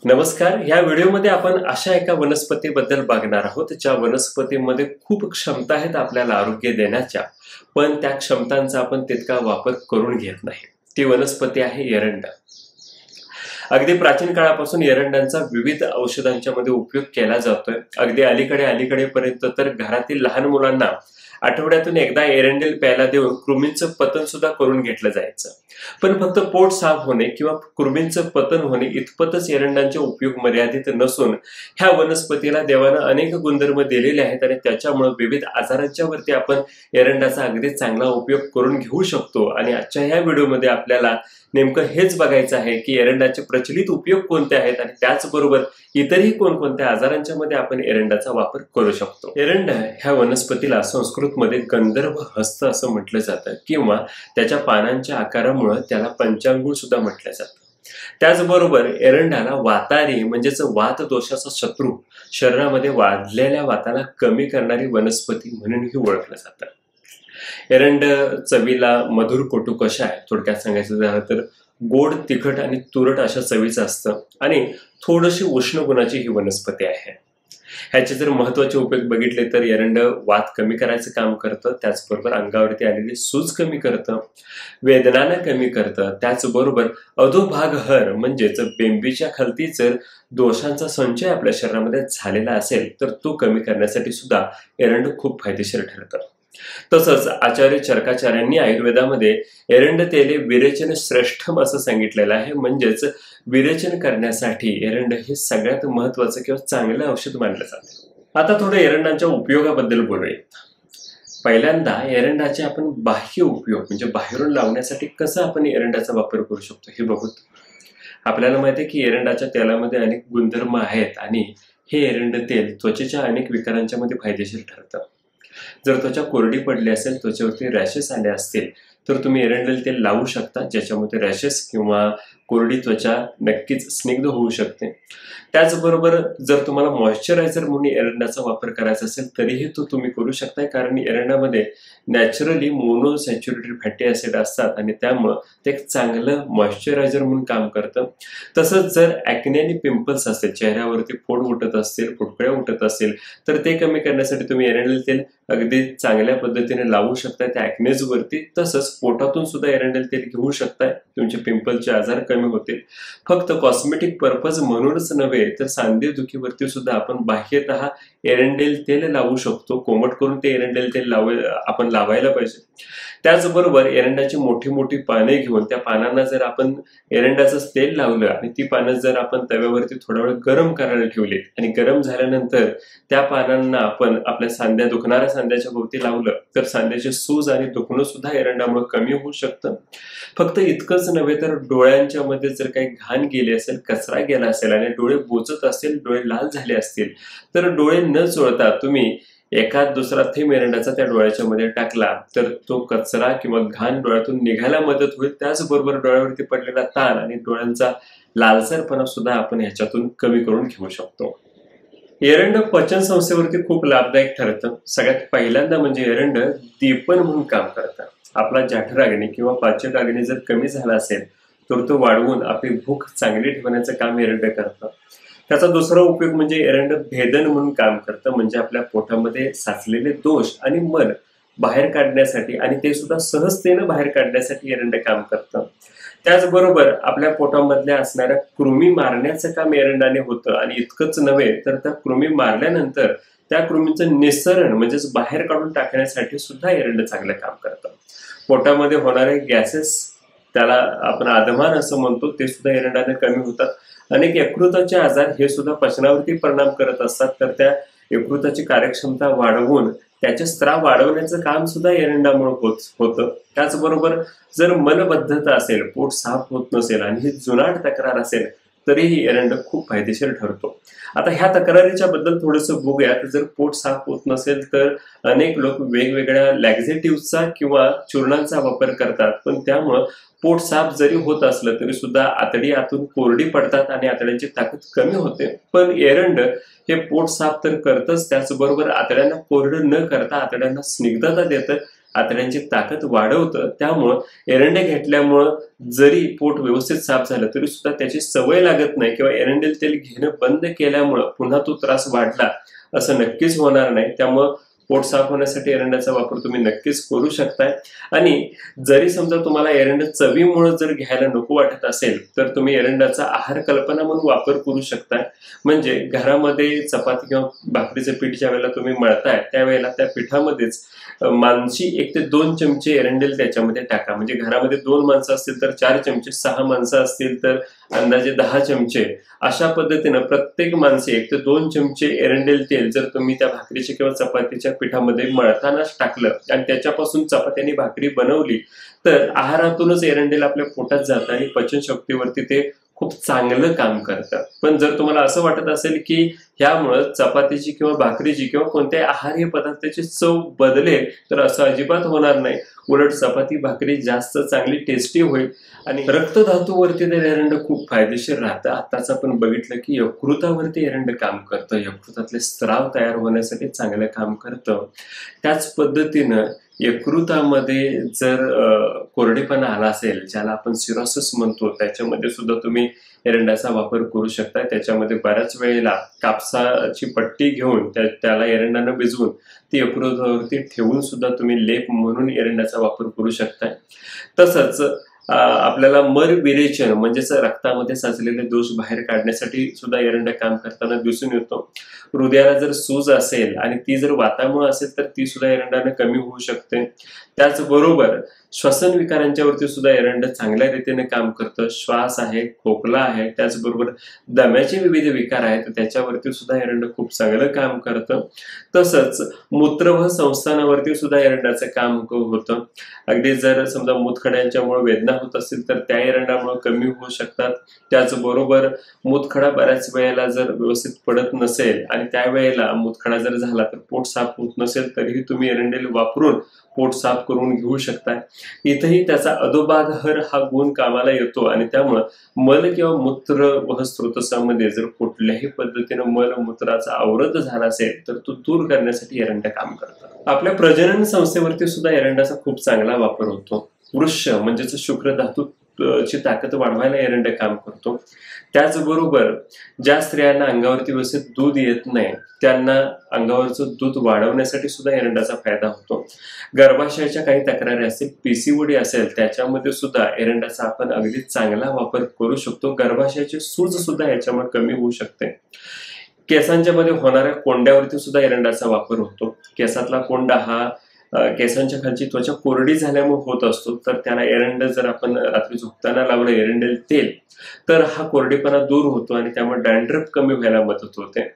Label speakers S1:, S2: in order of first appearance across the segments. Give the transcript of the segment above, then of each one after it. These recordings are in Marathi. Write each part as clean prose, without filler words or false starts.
S1: नमस्कार. या व्हिडिओमध्ये आपण अशा एका वनस्पतीबद्दल बघणार आहोत ज्या वनस्पतीमध्ये खूप क्षमता आहेत आपल्याला आरोग्य देण्याच्या, पण त्या क्षमतांचा आपण तितका वापर करून घेत नाही. ती वनस्पती आहे एरंड. अगदी प्राचीन काळापासून एरंडांचा विविध औषधांच्या मध्ये उपयोग केला जातोय. अगदी अलीकडेपर्यंत तर घरातील लहान मुलांना आठवड्यातून एकदा एरंडेल प्यायला देऊन कृमींचं पतन सुद्धा करून घेतलं जायचं. पण फक्त पोट साफ होणे किंवा कृमींचं पतन होणे इतपतच एरंडांचे उपयोग मर्यादित नसून ह्या वनस्पतीला देवानं अनेक गुणधर्म दिलेले आहेत आणि त्याच्यामुळे विविध आजारांच्या वरती आपण एरंडाचा अगदी चांगला उपयोग करून घेऊ शकतो. आणि आजच्या ह्या व्हिडिओमध्ये आपल्याला नेमकं हेच बघायचं आहे की एरंडाचे प्रचलित उपयोग कोणते आहेत आणि त्याचबरोबर इतरही कोणकोणत्या आजारांच्या मध्ये आपण एरंडाचा वापर करू शकतो. एरंड ह्या वनस्पतीला संस्कृतमध्ये गंधर्व हस्त असं म्हटलं जातं किंवा त्याच्या पानांच्या आकारामुळे त्याला पंचांगुळ सुद्धा म्हटलं जातं. त्याचबरोबर एरंडाला वातारी म्हणजेच वात दोषाचा शत्रू, शरीरामध्ये वाढलेल्या वाताला कमी करणारी वनस्पती म्हणूनही ओळखलं जातं. एरंड चवीला मधुर कटू आहे, थोडक्यात सांगायचं झालं तर गोड, तिखट आणि तुरट अशा चवीचं असतं आणि थोडीशी उष्ण गुणाची ही वनस्पती आहे. ह्याचे जर महत्वाचे उपयोग बघितले तर एरंड वात कमी करायचं काम करतं, त्याचबरोबर अंगावरती आलेली सूज कमी करतं, वेदनांना कमी करतं, त्याचबरोबर अधोभागहर म्हणजेच बेंबीच्या खालती जर दोषांचा संचय आपल्या शरीरामध्ये झालेला असेल तर तो कमी करण्यासाठी सुद्धा एरंड खूप फायदेशीर ठरतं. तसंच आचार्य चरकाचार्यांनी आयुर्वेदामध्ये एरंड तेले विरेचन श्रेष्ठम असं सांगितलेलं आहे. म्हणजेच विरेचन करण्यासाठी एरंड हे सगळ्यात महत्वाचं किंवा चांगलं औषध मानलं जातं. आता थोडं एरंडांच्या उपयोगाबद्दल बोलूया. पहिल्यांदा एरंडाचे आपण बाह्य उपयोग म्हणजे बाहेरून लावण्यासाठी कसं आपण एरंडाचा वापर करू शकतो हे बघू. आपल्याला माहिती आहे की एरंडाच्या तेलामध्ये अनेक गुणधर्म आहेत आणि हे एरंड तेल त्वचेच्या अनेक विकारांच्या मध्ये फायदेशीर ठरतं. जर त्वचा कोरडी पडली असेल, त्वचेवरती रॅशेस आले असतील तर तुम्ही एरंडेल तेल लावू शकता, ज्याच्यामध्ये रॅशेस किंवा कोरडी त्वचा नक्कीच स्निग्ध होऊ शकते. त्याचबरोबर जर तुम्हाला मॉइश्चरायझर म्हणून एरंडाचा वापर करायचा असेल तरीही तो तुम्ही करू शकता, कारण एरंडामध्ये नॅचरली मोनोसॅच्युरेटेड फॅटी ऍसिड असतात आणि त्यामुळं ते एक चांगलं मॉइश्चरायझर म्हणून काम करतं. तसंच जर ॲक्ने आणि पिंपल्स असतील, चेहऱ्यावरती फोड उठत असतील, फुटकळ्या उठत असतील तर ते कमी करण्यासाठी तुम्ही एरंडेल तेल अगदी चांगल्या पद्धतीने लावू शकताय त्या ॲक्नेज वरती. तसंच पोटातून सुद्धा एरंडेल तेल घेऊ शकताय, तुमचे पिंपलचे आजार कमी होतील. फक्त कॉस्मेटिक पर्पज म्हणूनच नव्हे तर सांधे दुखीवरती सुद्धा आपण बाह्यतः एरंडेल तेल लावू शकतो. कोमट करून ते एरंडेल तेल आपण लावायला पाहिजे. त्याचबरोबर एरंडाची मोठी मोठी पाने घेऊन त्या पानांना जर आपण एरंडाचं तेल लावलं आणि ती पानं जर आपण तव्यावरती थोडा वेळ गरम करायला ठेवली आणि गरम झाल्यानंतर त्या पानांना आपण आपल्या दुखणाऱ्या सांध्याच्या भोवती लावलं तर सांध्याची सूज आणि दुखणं सुद्धा एरंडामुळे कमी होऊ शकतं. फक्त इतकंच नव्हे तर डोळ्यांच्या मध्ये जर काही घाण गेली असेल, कचरा गेला असेल आणि डोळे बोचत असतील, डोळे लाल झाले असतील तर डोळे न चोळता तुम्ही एखाद दुसरा थेंब एरंडाचा त्या डोळ्याच्या मध्ये टाकला तर तो कचरा किंवा घाण डोळ्यातून निघायला मदत होईल. त्याचबरोबर डोळ्यावरती पडलेला ताण आणि डोळ्यांचा लालसरपणा सुद्धा आपण ह्याच्यातून कमी करून घेऊ शकतो. एरंड पचन संस्थेवरती खूप लाभदायक ठरतं. सगळ्यात पहिल्यांदा म्हणजे एरंड दीपन म्हणून काम करतं. आपला जठराग्नी किंवा पाचक अग्नी जर कमी झाला असेल तर तो वाढवून आपली भूक चांगली ठेवण्याचं काम एरंड करतं. त्याचा दुसरा उपयोग म्हणजे एरंड भेदन म्हणून काम करतं. म्हणजे आपल्या पोटामध्ये साचलेले दोष आणि मल बाहेर काढण्यासाठी आणि ते सुद्धा सहजतेनं बाहेर काढण्यासाठी एरंड काम करतं. त्याचबरोबर आपल्या पोटामधल्या असणाऱ्या कृमी मारण्याचं काम एरंडाने होतं आणि इतकंच नव्हे तर त्या कृमी मारल्यानंतर त्या कृमींचं निस्सरण म्हणजेच बाहेर काढून टाकण्यासाठी सुद्धा एरंड चांगलं काम करतं. पोटामध्ये होणारे गॅसेस, त्याला आपण आधमान असं म्हणतो, ते सुद्धा एरंडाने कमी होतात. अनेक यकृताचे आजार हे सुद्धा पचनावरती परिणाम करत असतात, तर त्या यकृताची कार्यक्षमता वाढवून त्याचे स्त्राव वाढवण्याचं काम सुद्धा एरंडामुळे होतं. त्याचबरोबर जर मलबद्धता असेल, पोट साफ होत नसेल आणि ही जुनाट तक्रार असेल तरीही एरंड खूप फायदेशीर ठरतो. आता ह्या तक्रारीच्या बद्दल थोडंसं बघूयात. जर पोट साफ होत नसेल तर अनेक लोक वेगवेगळ्या लॅक्झेटिव्हचा किंवा चूर्णांचा वापर करतात, पण त्यामुळं पोट साफ जरी होत असलं तरी सुद्धा आतडी आतून कोरडी पडतात आणि आतड्यांची ताकद कमी होते. पण एरंड हे पोट साफ तर करतच, त्याचबरोबर आतड्यांना कोरडं न करता आतड्यांना स्निग्धता देतं आतड्यांची ताकद वाढवतं. त्यामुळं एरंडे घेतल्यामुळं जरी पोट व्यवस्थित साफ झालं तरी सुद्धा त्याची सवय लागत नाही किंवा एरंडेल तेल घेणं बंद केल्यामुळं पुन्हा तो त्रास वाढला असं नक्कीच होणार नाही. त्यामुळं पोट साफ होण्यासाठी एरंडाचा वापर तुम्ही नक्कीच करू शकताय. आणि जरी समजा तुम्हाला एरंड चवीमुळे जर घ्यायला नको वाटत असेल तर तुम्ही एरंडाचा आहार कल्पना म्हणून वापर करू शकताय. म्हणजे घरामध्ये चपाती किंवा भाकरीचं पीठ ज्या वेळेला तुम्ही मळताय त्यावेळेला त्या पिठामध्येच मानशी 1 ते 2 चमचे एरंडेल त्याच्यामध्ये टाका. म्हणजे घरामध्ये 2 माणसं असतील तर 4 चमचे, 6 माणसं असतील तर अंदाजे 10 चमचे. अशा पद्धतीनं प्रत्येक माणसे 1 ते 2 चमचे एरंडेल तेल जर तुम्ही त्या भाकरीच्या किंवा चपातीच्या पिठामध्ये मळतानाच टाकलं आणि त्याच्यापासून चपाती आणि भाकरी बनवली तर आहारातूनच एरंडेल आपल्या पोटात जातं आणि पचनशक्तीवरती ते खूप चांगलं काम करतं. पण जर तुम्हाला असं वाटत असेल की ह्यामुळं चपातीची किंवा भाकरीची किंवा कोणत्याही आहारी पदार्थाची चव बदलेल तर असं अजिबात होणार नाही. उलट चपाती भाकरी जास्त चांगली टेस्टी होईल. आणि रक्तधातूवरती तर एरंड खूप फायदेशीर राहतं. आताच आपण बघितलं की यकृतावरती एरंड काम करतं, यकृतातले स्त्राव तयार होण्यासाठी चांगलं काम करतं. त्याच पद्धतीनं यकृतामध्ये जर कोरडेपणा आला असेल ज्याला आपण सिरोसिस म्हणतो त्याच्यामध्ये सुद्धा तुम्ही एरंडाचा वापर करू शकता. त्याच्यामध्ये बऱ्याच वेळेला कापसाची पट्टी घेऊन त्याला एरंडानं भिजवून ती यकृतावरती ठेवून सुद्धा तुम्ही लेप म्हणून एरंडाचा वापर करू शकता. तसंच आपल्याला मर विरेचन म्हणजेच रक्तामध्ये साचलेले दोष बाहेर काढण्यासाठी सुद्धा एरंड काम करताना दिसून येतो. हृदयाला जर सूज असेल आणि ती जर वातामुळे असेल तर ती सुद्धा एरंडाने कमी होऊ शकते. त्याचबरोबर श्वसन विकारांच्या वरती सुद्धा एरंड चांगल्या रीतीने काम करतं. श्वास आहे, खोकला आहे, त्याचबरोबर दम्याचे विविध विकार आहेत त्याच्यावरती सुद्धा एरंड खूप चांगलं काम करतं. तसंच मूत्रवाह संस्थानावरती सुद्धा एरंडाचं काम होतं. अगदी जर समजा मूतखड्यांच्यामुळे वेदना होत असतील तर त्या एरंडामुळे कमी होऊ शकतात. त्याचबरोबर मूतखडा बऱ्याच वेळेला जर व्यवस्थित पडत नसेल आणि त्यावेळेला मूतखडा जर झाला तर पोट साफ होत नसेल तरीही तुम्ही एरंडेल वापरून पोट साफ करून घेऊ शकता. इथेही त्याचा अधोभागहर हा गुण कामाला येतो आणि त्यामुळे मल किंवा मूत्र वह स्रोतसामध्ये जर कुठल्याही पद्धतीनं मल मूत्राचा अवरोध झाला असेल तर तो दूर करण्यासाठी एरंड काम करतात. आपल्या प्रजनन संस्थेवरती सुद्धा एरंडाचा खूप चांगला वापर होतो. वृक्ष म्हणजेच शुक्र धातू ची ताकद वाढवायला एरंड काम करतो. त्याचबरोबर ज्या स्त्रियांना अंगावरती व्यवस्थित दूध येत नाही त्यांना अंगावरचं दूध वाढवण्यासाठी सुद्धा एरंडाचा फायदा होतो. गर्भाशयाच्या काही तक्रारी असतील, पीसीओडी असेल त्याच्यामध्ये सुद्धा एरंडाचा आपण अगदी चांगला वापर करू शकतो. गर्भाशयाची सूज सुद्धा याच्यामुळे कमी होऊ शकते. केसांच्या मध्ये होणाऱ्या कोंड्यावरती सुद्धा एरंडाचा वापर होतो. केसातला कोंडा हा केसांच्या खालची त्वचा कोरडी झाल्यामुळे होत असतो तर त्याला एरंड जर आपण रात्री झोपताना लावलं एरंडेल तेल तर हा कोरडेपणा दूर होतो आणि त्यामुळे डॅन्ड्रफ कमी व्हायला मदत होते.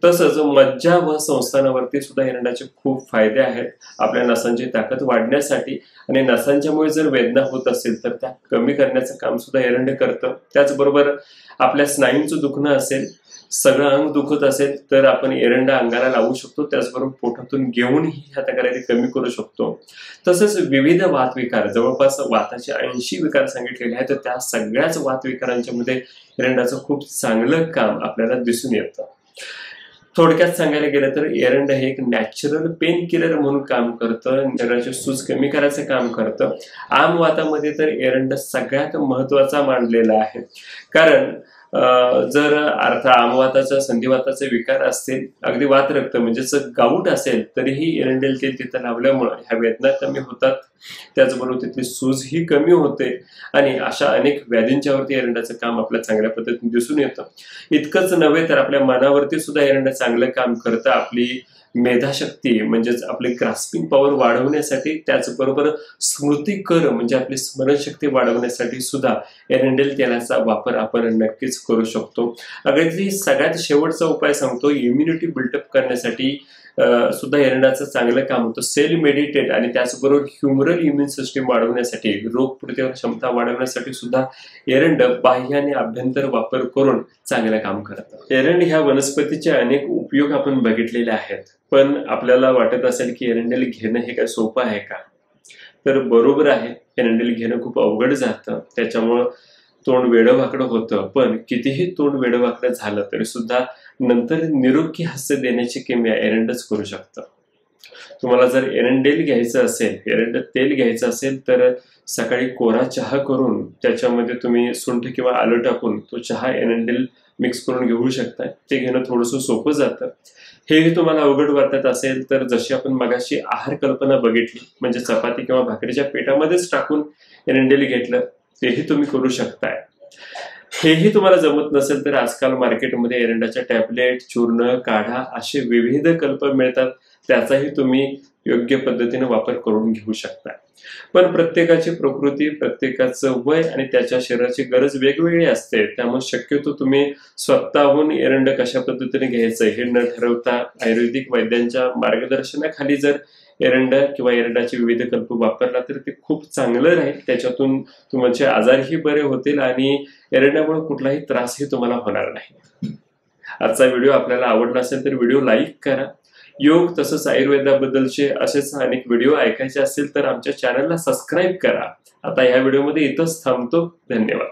S1: तसंच मज्जा व संस्थानावरती सुद्धा एरंडाचे खूप फायदे आहेत. आपल्या नसांची ताकद वाढण्यासाठी आणि नसांच्यामुळे जर वेदना होत असेल तर त्या कमी करण्याचं काम सुद्धा एरंड करतं. त्याचबरोबर आपल्या स्नायूंचं दुखणं असेल, सगळं अंग दुखत असेल तर आपण एरंड अंगाला लावू शकतो. त्याचबरोबर पोटातून घेऊनही ह्या तक्रारी कमी करू शकतो. तसंच विविध वातविकार, जवळपास वाताचे 80 विकार सांगितलेले आहेत तर त्या सगळ्याच वातविकारांच्या मध्ये एरंडाचं खूप चांगलं काम आपल्याला दिसून येतं. थोडक्यात सांगायला गेलं तर एरंड हे एक नॅचरल पेन किलर म्हणून काम करतं. शरीराची सूज कमी करायचं काम करतं. आम वातामध्ये तर एरंड सगळ्यात महत्वाचा मानलेला आहे. कारण जर अर्थ आमवाताचा संधिवाताचे विकार असतील, अगदी वातरक्त म्हणजेच गाऊट असेल तरीही एरंडेल तेल तिथं लावल्यामुळे ह्या वेदना कमी होतात. त्याचबरोबर तिथली सूज ही कमी होते आणि अशा अनेक व्याधींच्यावरती एरंडाचं काम आपल्या चांगल्या पद्धतीने दिसून येतं. इतकंच नव्हे तर आपल्या मनावरती सुद्धा एरंड चांगलं काम करतं. आपली मेधाशक्ती म्हणजेच आपली ग्रास्पिंग पॉवर वाढवण्यासाठी, त्याचबरोबर स्मृती कर म्हणजे आपली स्मरणशक्ती वाढवण्यासाठी सुद्धा एरंडेल तेलाचा वापर आपण नक्कीच करू शकतो. अगदी सगळ्यात शेवटचा उपाय सांगतो, इम्युनिटी बिल्डअप करण्यासाठी सुद्धा एरंडाचं चांगलं काम होतं. सेल मेडिटेट आणि त्याचबरोबर ह्युमरल इम्युन सिस्टीम वाढवण्यासाठी, रोग प्रतिरोधक क्षमता वाढवण्यासाठी सुद्धा एरंड बाह्य आणि आभ्यंतर वापर करून चांगलं काम करतं. एरंड ह्या वनस्पतीचे अनेक उपयोग आपण बघितलेले आहेत. पण आपल्याला वाटत असेल की एरंडेल घेणं हे काय सोपं आहे का? तर बरोबर आहे, एरंडेल घेणं खूप अवघड जातं. त्याच्यामुळं तोंड वेडवाकडं होतं. पण कितीही तोंड वेडवाकडं झालं तरी सुद्धा नंतर निरोगी हास्य देण्याची किमया एरंडच करू शकतं. तुम्हाला जर एरंडेल घ्यायचं असेल, एरंड तेल घ्यायचं असेल, तर सकाळी कोरा चहा करून त्याच्यामध्ये तुम्ही सुंठ किंवा आलं टाकून तो चहा एरंडेल मिक्स करून घेऊ शकता. ते घेणं थोडंसं सोपं जातं. हेही तुम्हाला अवघड वाटत असेल तर जशी आपण मगाशी आहार कल्पना बघितली, म्हणजे चपाती किंवा भाकरीच्या पिठामध्येच टाकून एरंडेल घेतलं, तेही तुम्ही करू शकताय. हेही तुम्हाला जमत नसेल तर आजकाल मार्केटमध्ये एरंडाच्या टॅबलेट, चूर्ण, काढा असे विविध कल्प मिळतात. त्याचाही तुम्ही योग्य पद्धतीने वापर करून घेऊ शकता. पण प्रत्येकाची प्रकृती, प्रत्येकाचं वय आणि त्याच्या शरीराची गरज वेगवेगळी असते. त्यामुळे शक्यतो तुम्ही स्वतःहून एरंड कशा पद्धतीने घ्यायचं हे न ठरवता आयुर्वेदिक वैद्यांच्या मार्गदर्शनाखाली जर एरंड किंवा एरंडाचे विविध कल्प वापरला तर ते खूप चांगलं राहील. त्याच्यातून तुमचे आजारही बरे होतील आणि एरंडामुळे कुठलाही त्रासही तुम्हाला होणार नाही. आजचा व्हिडिओ आपल्याला आवडला असेल तर व्हिडिओ लाईक करा. योग तसंच आयुर्वेदाबद्दलचे असेच अनेक व्हिडिओ ऐकायचे असतील तर आमच्या चॅनलला सबस्क्राईब करा. आता ह्या व्हिडिओमध्ये इथंच थांबतो. धन्यवाद.